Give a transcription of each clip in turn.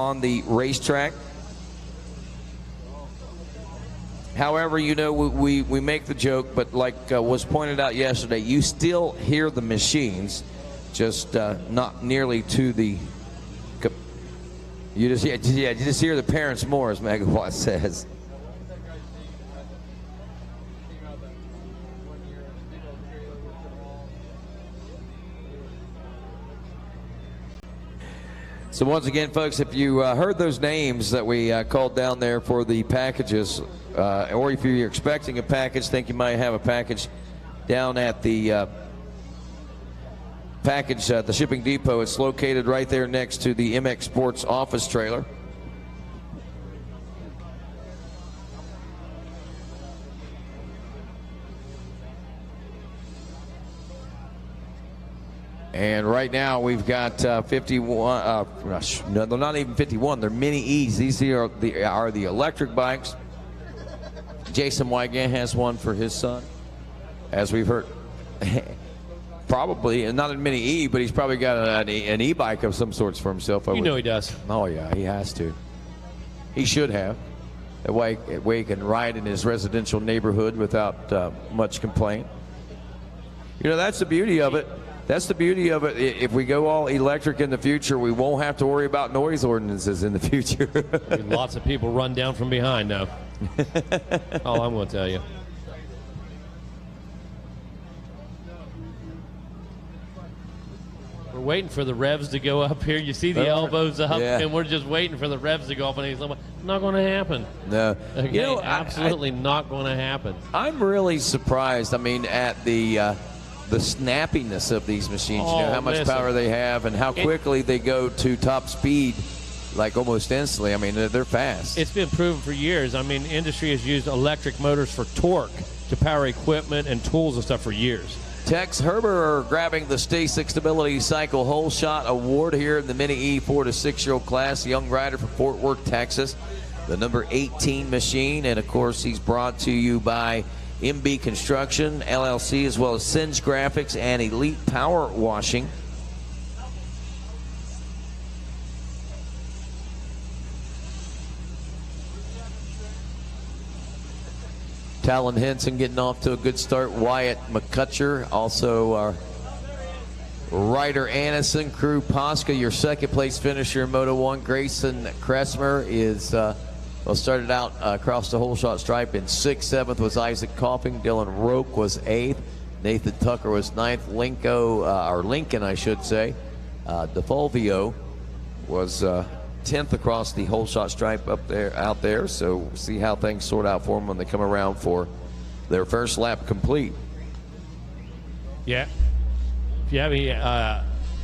on the racetrack. However, you know, we make the joke, but like was pointed out yesterday, you still hear the machines, just not nearly to the. You just hear the parents more, as Megawatt says. So once again, folks, if you heard those names that we called down there for the packages, or if you're expecting a package, think you might have a package down at the package at the shipping depot. It's located right there next to the MX Sports office trailer. And right now we've got 51, no, they're not even 51, they're mini E's. These are the electric bikes. Jason Wygan has one for his son, as we've heard. Probably, and not a mini E, but he's probably got an e-bike of some sorts for himself. You know he does. Oh yeah, he has to. He should have. That way he can ride in his residential neighborhood without much complaint. You know, that's the beauty of it. That's the beauty of it. If we go all electric in the future, we won't have to worry about noise ordinances in the future. Lots of people run down from behind now. All I'm going to tell you. We're waiting for the revs to go up here. You see the elbows up, and we're just waiting for the revs to go up. And he's like, not going to happen. No. Okay, you know, absolutely not going to happen. I'm really surprised, I mean, at the snappiness of these machines. You know how much power they have and how quickly they go to top speed, like almost instantly. I mean, they're fast. It's been proven for years. I mean, industry has used electric motors for torque to power equipment and tools and stuff for years. Tex Herber grabbing the STACYC Stability Cycle Hole Shot Award here in the Mini E 4 to 6-year-old class. Young rider from Fort Worth, Texas. The number 18 machine, and of course he's brought to you by MB Construction, LLC, as well as Singe Graphics and Elite Power Washing. Talon Henson getting off to a good start. Wyatt McCutcher, also Ryder Anderson, Crew Posca, your second place finisher in Moto 1. Grayson Kressmer is started out across the whole shot stripe in 6th. 7th was Isaac Coffing. Dylan Roque was 8th. Nathan Tucker was 9th. Lincoln, I should say. DeFulvio was 10th across the whole shot stripe out there. So we'll see how things sort out for them when they come around for their first lap complete. Yeah. If you have any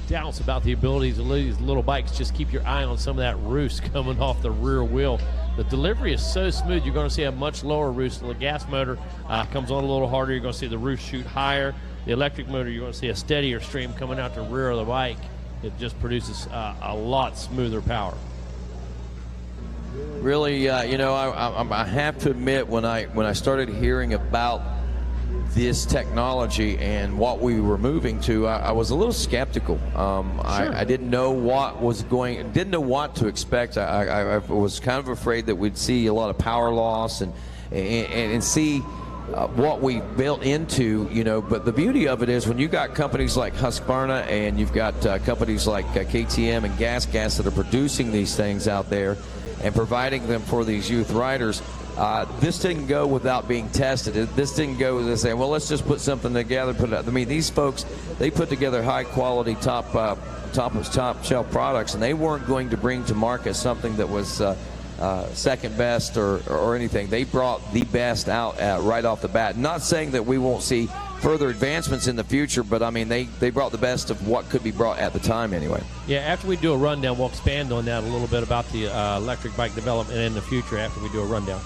doubts about the abilities of these little bikes, just keep your eye on some of that roost coming off the rear wheel. The delivery is so smooth, you're going to see a much lower roost. The gas motor comes on a little harder. You're going to see the roost shoot higher. The electric motor, you're going to see a steadier stream coming out the rear of the bike. It just produces a lot smoother power. Really, you know, I have to admit, when I started hearing about this technology and what we were moving to, I was a little skeptical. I didn't know what didn't know what to expect. I was kind of afraid that we'd see a lot of power loss and see what we built into, you know. But the beauty of it is when you got companies like Husqvarna and you've got companies like KTM and Gas that are producing these things out there and providing them for these youth riders. This didn't go without being tested. This didn't go with saying, well, let's just put something together. I mean, these folks, they put together high quality, top shelf products, and they weren't going to bring to market something that was second best or anything. They brought the best out right off the bat. Not saying that we won't see further advancements in the future, but I mean, they brought the best of what could be brought at the time anyway. Yeah, after we do a rundown, we'll expand on that a little bit about the electric bike development in the future after we do a rundown.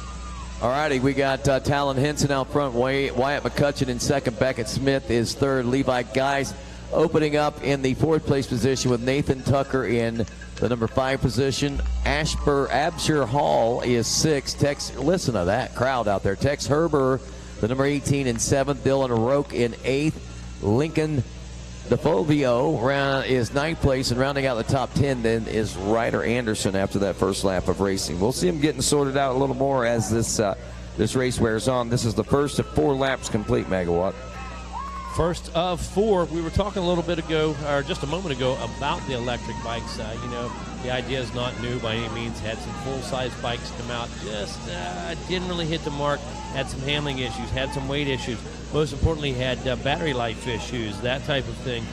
All righty, we got Talon Henson out front, Wyatt McCutcheon in second, Beckett Smith is third, Levi Guys opening up in the 4th place position with Nathan Tucker in the number 5 position. Abshire Hall is 6th. Listen to that crowd out there. Tex Herber, the number 18 in 7th. Dylan Roque in 8th. Lincoln The Fulvio is 9th place, and rounding out the top 10 then is Ryder Anderson after that first lap of racing. We'll see him getting sorted out a little more as this race wears on. This is the first of 4 laps complete, Megawatt. First of 4. We were talking a little bit ago, or just a moment ago, about the electric bikes. You know, the idea is not new by any means. Had some full-size bikes come out, just didn't really hit the mark. Had some handling issues, had some weight issues. Most importantly, had battery life issues, that type of thing.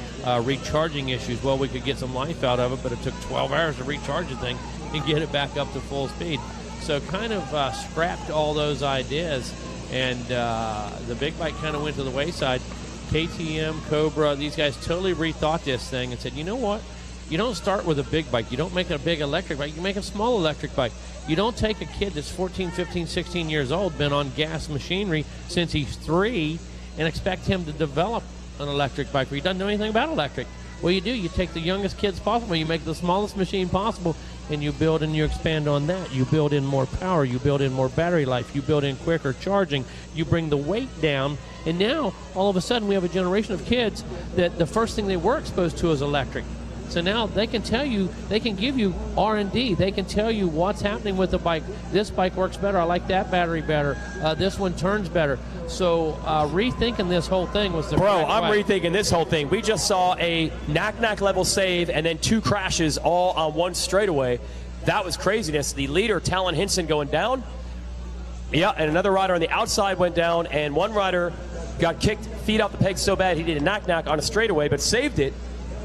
Recharging issues. Well, we could get some life out of it, but it took 12 hours to recharge the thing and get it back up to full speed. So kind of scrapped all those ideas, and the big bike kind of went to the wayside. KTM, Cobra, these guys totally rethought this thing and said, you know what? You don't start with a big bike. You don't make a big electric bike. You make a small electric bike. You don't take a kid that's 14, 15, 16 years old, been on gas machinery since he's 3, and expect him to develop an electric bike where he doesn't know anything about electric. What you do, you take the youngest kids possible, you make the smallest machine possible, and you build and you expand on that. You build in more power, you build in more battery life, you build in quicker charging, you bring the weight down, and now, all of a sudden, we have a generation of kids that the first thing they were exposed to is electric. So now they can tell you, they can give you R&D. They can tell you what's happening with the bike. This bike works better. I like that battery better. This one turns better. So rethinking this whole thing was the Bro, I'm rethinking this whole thing. We just saw a knack level save and then 2 crashes all on one straightaway. That was craziness. The leader, Talon Hinson, going down. Yeah, and another rider on the outside went down, and one rider got kicked feet off the pegs so bad he did a knack on a straightaway, but saved it.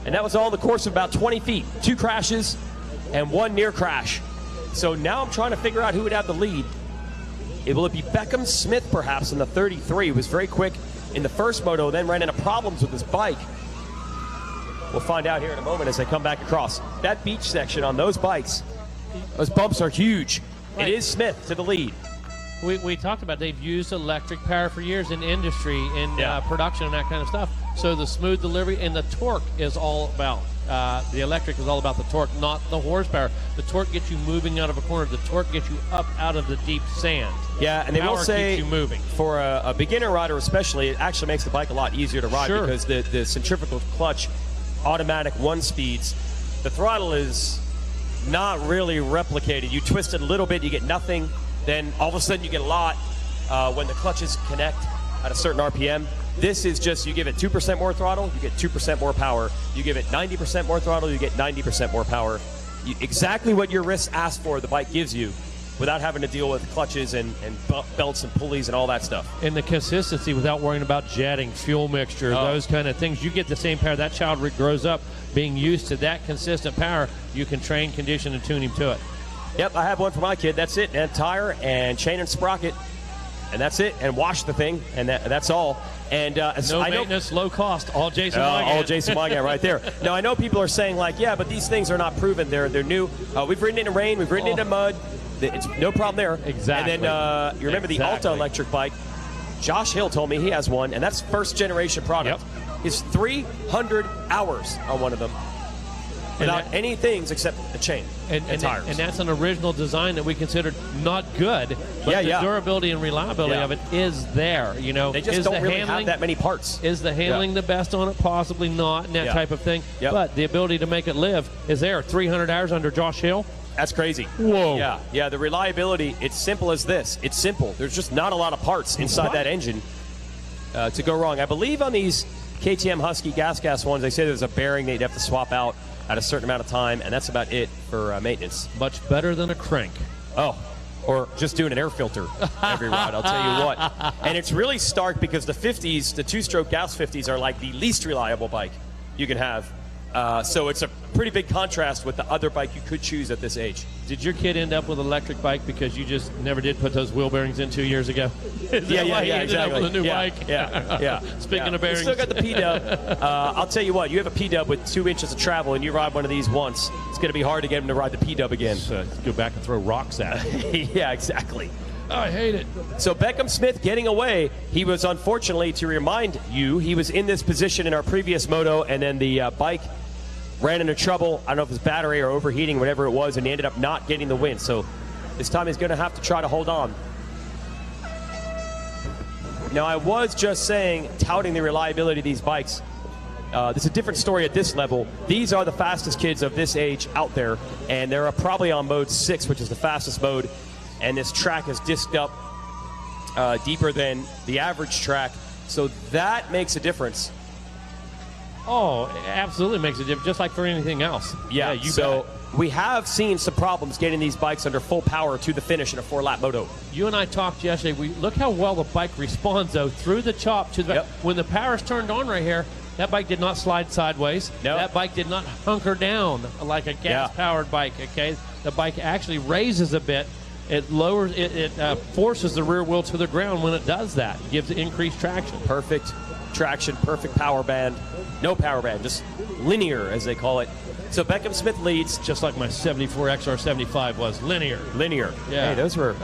And that was all in the course of about 20 feet. 2 crashes and 1 near crash. So now I'm trying to figure out who would have the lead. Will it be Beckham Smith, perhaps, in the 33? He was very quick in the first moto, then ran into problems with his bike. We'll find out here in a moment as they come back across. That beach section on those bikes, those bumps are huge. Right. It is Smith to the lead. We talked about they've used electric power for years in industry, in production and that kind of stuff. So the smooth delivery and the torque is all about, the electric is all about the torque, not the horsepower. The torque gets you moving out of a corner. The torque gets you up out of the deep sand. Yeah, and they will say keeps you moving. For a beginner rider especially, it actually makes the bike a lot easier to ride because the centrifugal clutch, automatic 1-speeds, the throttle is not really replicated. You twist it a little bit, you get nothing. Then all of a sudden you get a lot when the clutches connect at a certain RPM. This is just, you give it 2% more throttle, you get 2% more power. You give it 90% more throttle, you get 90% more power. Exactly what your wrist asks for, the bike gives you, without having to deal with clutches and belts and pulleys and all that stuff. And the consistency without worrying about jetting, fuel mixture, those kind of things. You get the same power. That child grows up being used to that consistent power. You can train, condition, and tune him to it. Yep, I have one for my kid. That's it. And tire and chain and sprocket. And that's it. And wash the thing. And that's all. And no maintenance, low cost. All Jason Wygant. All Jason Wygant right there. Now, I know people are saying, like, yeah, but these things are not proven. They're new. We've ridden into rain. We've ridden into mud. It's no problem there. Exactly. And then you remember the Alta electric bike. Josh Hill told me he has one. And that's first-generation product. Yep. It's 300 hours on one of them. Without any things except a chain and tires. And that's an original design that we considered not good, but the durability and reliability of it is there. You know, they just don't really have that many parts. Is the handling the best on it? Possibly not, and that type of thing. Yep. But the ability to make it live is there. 300 hours under Josh Hill. That's crazy. Whoa. Yeah, the reliability, it's simple as this. It's simple. There's just not a lot of parts inside that engine to go wrong. I believe on these KTM Husky gas ones, they say there's a bearing they'd have to swap out at a certain amount of time, and that's about it for maintenance. Much better than a crank. Oh, or just doing an air filter every ride, I'll tell you what. And it's really stark because the 50s, the 2-stroke gas 50s, are like the least reliable bike you can have. So it's a pretty big contrast with the other bike you could choose at this age. Did your kid end up with an electric bike because you just never did put those wheel bearings in 2 years ago? Exactly. Up with a new bike? Yeah. Speaking of bearings. You still got the P-Dub. I'll tell you what, you have a P-Dub with 2 inches of travel and you ride one of these once, it's going to be hard to get him to ride the P-Dub again. Go back and throw rocks at it. Yeah, exactly. I hate it. So Beckham Smith getting away. He was, unfortunately, to remind you, he was in this position in our previous moto, and then the bike ran into trouble. I don't know if it was battery or overheating, whatever it was, and he ended up not getting the win. So this time he's going to have to try to hold on. Now, I was just saying, touting the reliability of these bikes. It's a different story at this level. These are the fastest kids of this age out there, and they're probably on mode 6, which is the fastest mode. And this track is disked up deeper than the average track, so that makes a difference. Oh, it absolutely makes a difference, just like for anything else. Yeah, you so bet. we have seen some problems getting these bikes under full power to the finish in a 4-lap moto. You and I talked yesterday. Look how well the bike responds, though, through the chop to the back. When the power's turned on right here, that bike did not slide sideways. No. That bike did not hunker down like a gas-powered bike, okay? The bike actually raises a bit. It lowers, it forces the rear wheel to the ground when it does that. It gives it increased traction. Perfect traction, perfect power band. No power band, just linear, as they call it. So Beckham Smith leads. Just like my 74 XR75 was, linear. Linear. Yeah. Hey, those were,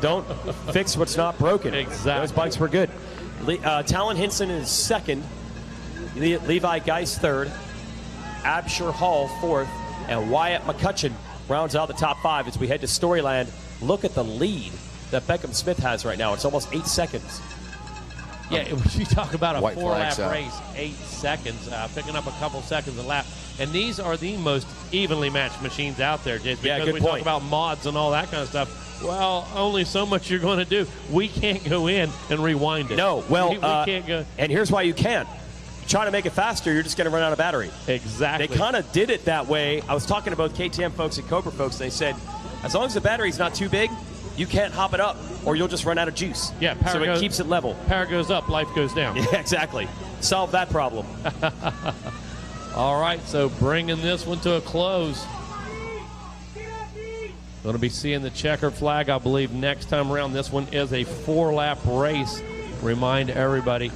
don't fix what's not broken. Exactly. Those bikes were good. Talon Hinson is second. Levi Geist third. Absher Hall fourth. And Wyatt McCutcheon rounds out the top 5 as we head to Storyland. Look at the lead that Beckham Smith has right now. It's almost 8 seconds. Yeah, you talk about a White 4-lap flags race, 8 seconds, picking up a couple seconds a lap. And these are the most evenly matched machines out there, Jason. Yeah, because good we point. talk about mods and all that kind of stuff. Well, only so much you're going to do. We can't go in and rewind it. No, well, we can't go. And here's why you can't. Trying to make it faster, you're just going to run out of battery. Exactly. They kind of did it that way. I was talking to both KTM folks and Cobra folks. They said, as long as the battery's not too big, you can't hop it up, or you'll just run out of juice. Yeah, power so it goes, keeps it level. Power goes up, life goes down. Yeah, exactly. Solve that problem. All right, so bringing this one to a close. Going to be seeing the checker flag, I believe, next time around. This one is a 4-lap race. Remind everybody.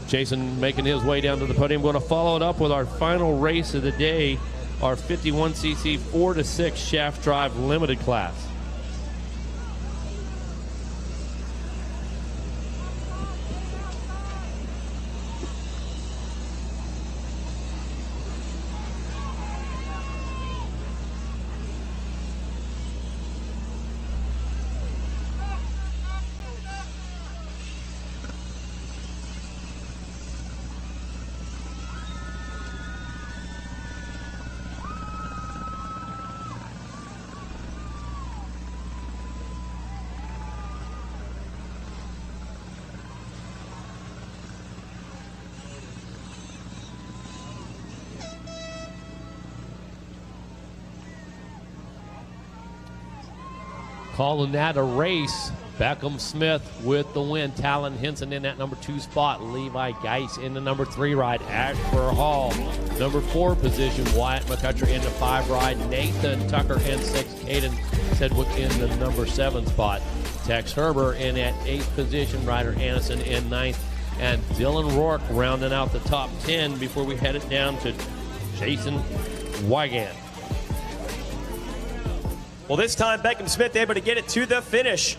Jason making his way down to the podium. We're going to follow it up with our final race of the day, our 51cc 4-6 shaft drive limited class. Calling that a race. Beckham Smith with the win. Talon Hinson in that number 2 spot. Levi Geist in the number 3 ride. Ashford Hall, number 4 position. Wyatt McCutcheon in the 5 ride. Nathan Tucker in 6. Caden Sedgwick in the number 7 spot. Tex Herber in that 8th position. Ryder Anderson in 9th. And Dylan Rourke rounding out the top 10 before we head it down to Jason Wygant. Well, this time Beckham Smith able to get it to the finish.